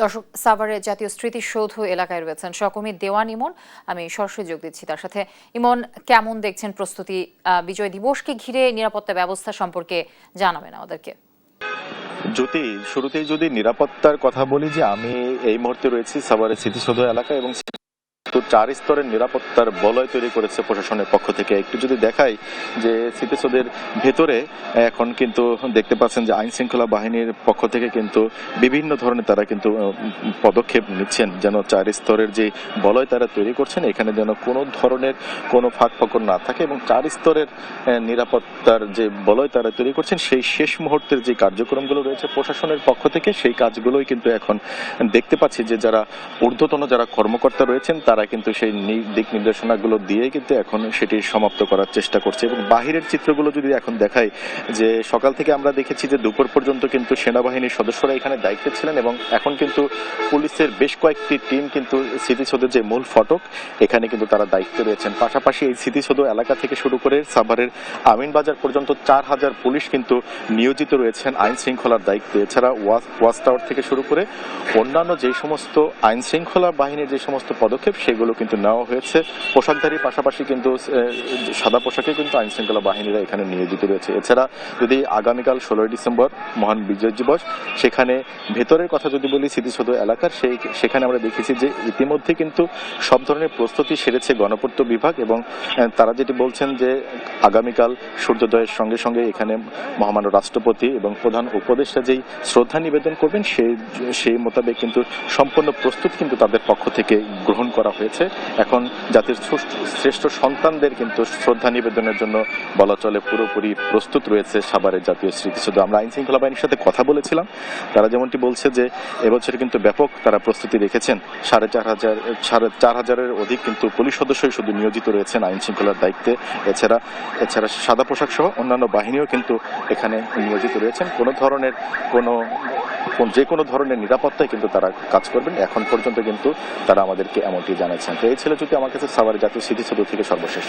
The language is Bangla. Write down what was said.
দর্শক, সাভারের জাতীয় স্মৃতিসৌধ এলাকায় রয়েছেন সহকর্মী দেওয়ান ইমন। আমি সরাসরি যোগ দিচ্ছি তার সাথে। ইমন, কেমন দেখছেন প্রস্তুতি? বিজয় দিবসকে ঘিরে নিরাপত্তা ব্যবস্থা সম্পর্কে জানাবেন আমাদেরকে। জ্যোতি, শুরুতেই যদি নিরাপত্তার কথা বলি, যে আমি এই মুহূর্তে রয়েছি সাভারের স্মৃতিসৌধ এলাকায় এবং তো 4 স্তরের নিরাপত্তার বলয় তৈরি করেছে প্রশাসনের পক্ষ থেকে। একটু যদি দেখাই যে স্মৃতিসৌধের ভেতরে এখন কিন্তু দেখতে পাচ্ছেন যে আইন শৃঙ্খলা বাহিনীর পক্ষ থেকে কিন্তু বিভিন্ন ধরনের তারা কিন্তু পদক্ষেপ নিচ্ছেন, যেন 4 স্তরের যে বলয় তারা তৈরি করছেন এখানে যেন কোনো ধরনের কোনো ফাঁক ফোকর না থাকে, এবং 4 স্তরের নিরাপত্তার যে বলয় তারা তৈরি করছেন সেই শেষ মুহূর্তের যে কার্যক্রমগুলো রয়েছে প্রশাসনের পক্ষ থেকে, সেই কাজগুলোই কিন্তু এখন দেখতে পাচ্ছি যে যারা ঊর্ধ্বতন যারা কর্মকর্তা রয়েছেন তারা কিন্তু সেই দিক নির্দেশনাগুলো দিয়ে কিন্তু এখন সেটি সমাপ্ত করার চেষ্টা করছে। এবং বাহিরের চিত্রগুলো যদি এখন দেখাই, যে সকাল থেকে আমরা দেখেছি যে দুপুর পর্যন্ত কিন্তু সেনাবাহিনীর সদস্যরা এখানে দায়িত্বে ছিলেন, এবং এখন কিন্তু পুলিশের বেশ কয়েকটি টিম কিন্তু স্মৃতিসৌধের যে মূল ফটক এখানে কিন্তু তারা দায়িত্বে রয়েছেন। পাশাপাশি এই স্মৃতিসৌধ এলাকা থেকে শুরু করে সাভারের আমিনবাজার পর্যন্ত 4000 পুলিশ কিন্তু নিয়োজিত রয়েছেন আইন শৃঙ্খলার দায়িত্বে। এছাড়া ওয়াচ টাওয়ার থেকে শুরু করে অন্যান্য যে সমস্ত আইন শৃঙ্খলা বাহিনীর যে সমস্ত পদক্ষেপ সেগুলো কিন্তু নেওয়া হয়েছে। পোশাকধারীর পাশাপাশি কিন্তু সাদা পোশাকে কিন্তু আইন শৃঙ্খলা বাহিনীরা এখানে নিয়োজিত রয়েছে। এছাড়া যদি আগামীকাল 16 ডিসেম্বর মহান বিজয় দিবস, সেখানে ভেতরের কথা যদি বলি স্মৃতিসৌধ এলাকার, সেখানে আমরা দেখেছি যে ইতিমধ্যে কিন্তু সব ধরনের প্রস্তুতি সেরেছে গণপূর্ত বিভাগ, এবং তারা যেটি বলছেন যে আগামীকাল সূর্যোদয়ের সঙ্গে সঙ্গে এখানে মহামান্য রাষ্ট্রপতি এবং প্রধান উপদেষ্টা যেই শ্রদ্ধা নিবেদন করবেন সেই মোতাবেক কিন্তু সম্পূর্ণ প্রস্তুত কিন্তু তাদের পক্ষ থেকে গ্রহণ করা হয়েছে। এখন জাতির শ্রেষ্ঠ সন্তানদের কিন্তু শ্রদ্ধা নিবেদনের জন্য বলা চলে পুরোপুরি প্রস্তুত রয়েছে সাভারের জাতীয় স্মৃতিসৌধ। আমরা আইন শৃঙ্খলা বাহিনীর সাথে কথা বলেছিলাম, তারা যেমনটি বলছে যে এবছর কিন্তু ব্যাপক তারা প্রস্তুতি রেখেছেন। 4500-4500-এর অধিক কিন্তু পুলিশ সদস্যই শুধু নিয়োজিত রয়েছেন আইন শৃঙ্খলার দায়িত্বে। এছাড়া সাদা পোশাক সহ অন্যান্য বাহিনীও কিন্তু এখানে নিয়োজিত রয়েছেন। যে কোনো ধরনের নিরাপত্তায় কিন্তু তারা কাজ করবেন, এখন পর্যন্ত কিন্তু তারা আমাদেরকে এমনটি জানাচ্ছেন। তো এই ছিল যদি আমার কাছে সাভারের জাতীয় স্মৃতিসৌধ থেকে সর্বশেষ।